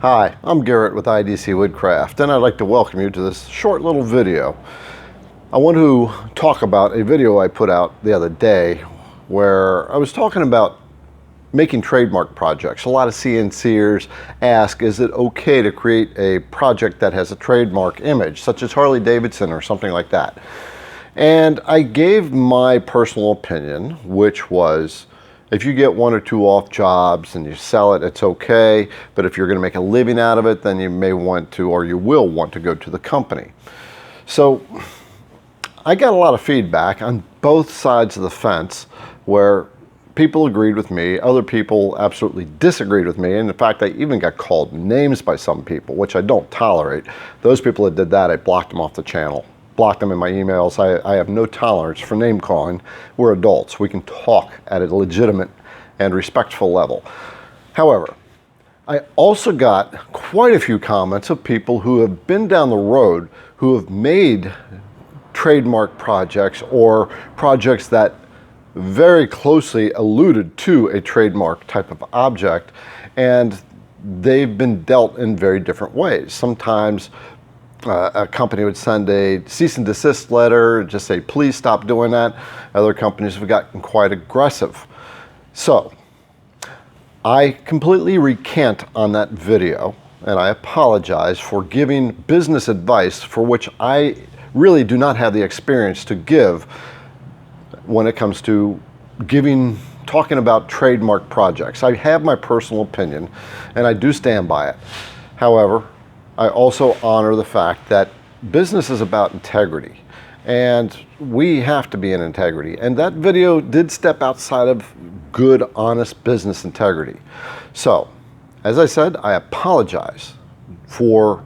Hi, I'm Garrett with IDC Woodcraft, and I'd like to welcome you to this short little video. I want to talk about a video I put out the other day where I was talking about making trademark projects. A lot of CNCers ask, is it okay to create a project that has a trademark image, such as Harley Davidson or something like that? And I gave my personal opinion, which was, if you get one or two off jobs and you sell it, it's okay. But if you're going to make a living out of it, then you may want to, or you will want to go to the company. So I got a lot of feedback on both sides of the fence where people agreed with me, other people absolutely disagreed with me. And in fact, I even got called names by some people, which I don't tolerate. Those people that did that, I blocked them off the channel. Block them in my emails. I have no tolerance for name calling. We're adults. We can talk at a legitimate and respectful level. However, I also got quite a few comments of people who have been down the road, who have made trademark projects or projects that very closely alluded to a trademark type of object, and they've been dealt in very different ways. Sometimes a company would send a cease and desist letter, just say, please stop doing that. Other companies have gotten quite aggressive. So I completely recant on that video, and I apologize for giving business advice for which I really do not have the experience to give when it comes to talking about trademark projects. I have my personal opinion, and I do stand by it. However, I also honor the fact that business is about integrity, and we have to be in integrity. And that video did step outside of good, honest business integrity. So, as I said, I apologize for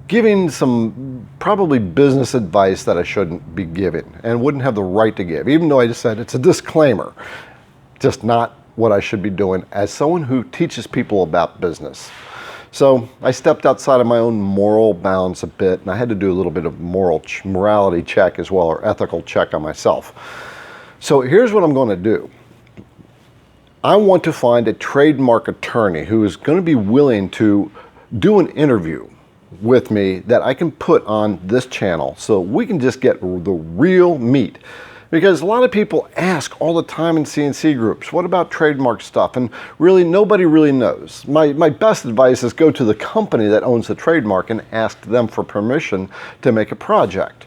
giving some probably business advice that I shouldn't be giving and wouldn't have the right to give, even though I just said it's a disclaimer, just not what I should be doing as someone who teaches people about business. So I stepped outside of my own moral bounds a bit, and I had to do a little bit of morality check as well, or ethical check on myself. So here's what I'm going to do. I want to find a trademark attorney who is going to be willing to do an interview with me that I can put on this channel so we can just get the real meat. Because a lot of people ask all the time in CNC groups, what about trademark stuff? And really, nobody really knows. My best advice is go to the company that owns the trademark and ask them for permission to make a project.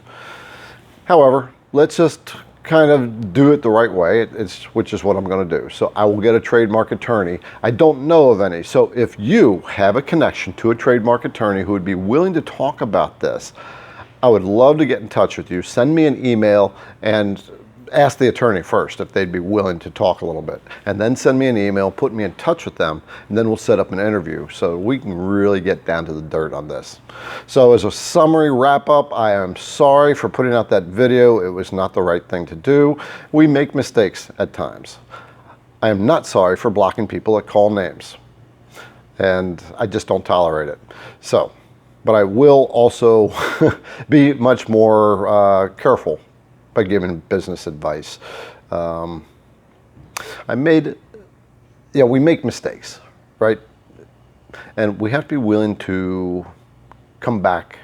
However, let's just kind of do it the right way, which is what I'm going to do. So I will get a trademark attorney. I don't know of any. So if you have a connection to a trademark attorney who would be willing to talk about this, I would love to get in touch with you. Send me an email and ask the attorney first if they'd be willing to talk a little bit. And then send me an email, put me in touch with them, and then we'll set up an interview so we can really get down to the dirt on this. So as a summary wrap up, I am sorry for putting out that video. It was not the right thing to do. We make mistakes at times. I am not sorry for blocking people that call names. And I just don't tolerate it. So, but I will also be much more careful by giving business advice. We make mistakes, right? And we have to be willing to come back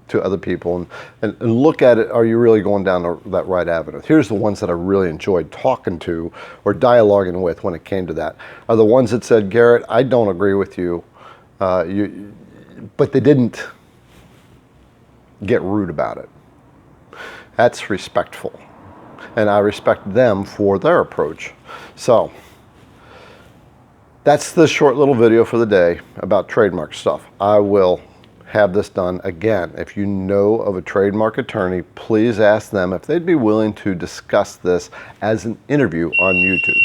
to other people and look at it. Are you really going down that right avenue? Here's the ones that I really enjoyed talking to or dialoguing with when it came to that, are the ones that said, Garrett, I don't agree with you. But they didn't get rude about it. That's respectful. And I respect them for their approach. So that's the short little video for the day about trademark stuff. I will have this done again. If you know of a trademark attorney, please ask them if they'd be willing to discuss this as an interview on YouTube.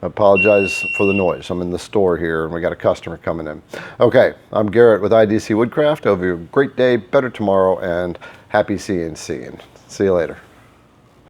I apologize for the noise. I'm in the store here and we got a customer coming in. Okay, I'm Garrett with IDC Woodcraft. I hope you have a great day, better tomorrow, and happy CNC. And see you later.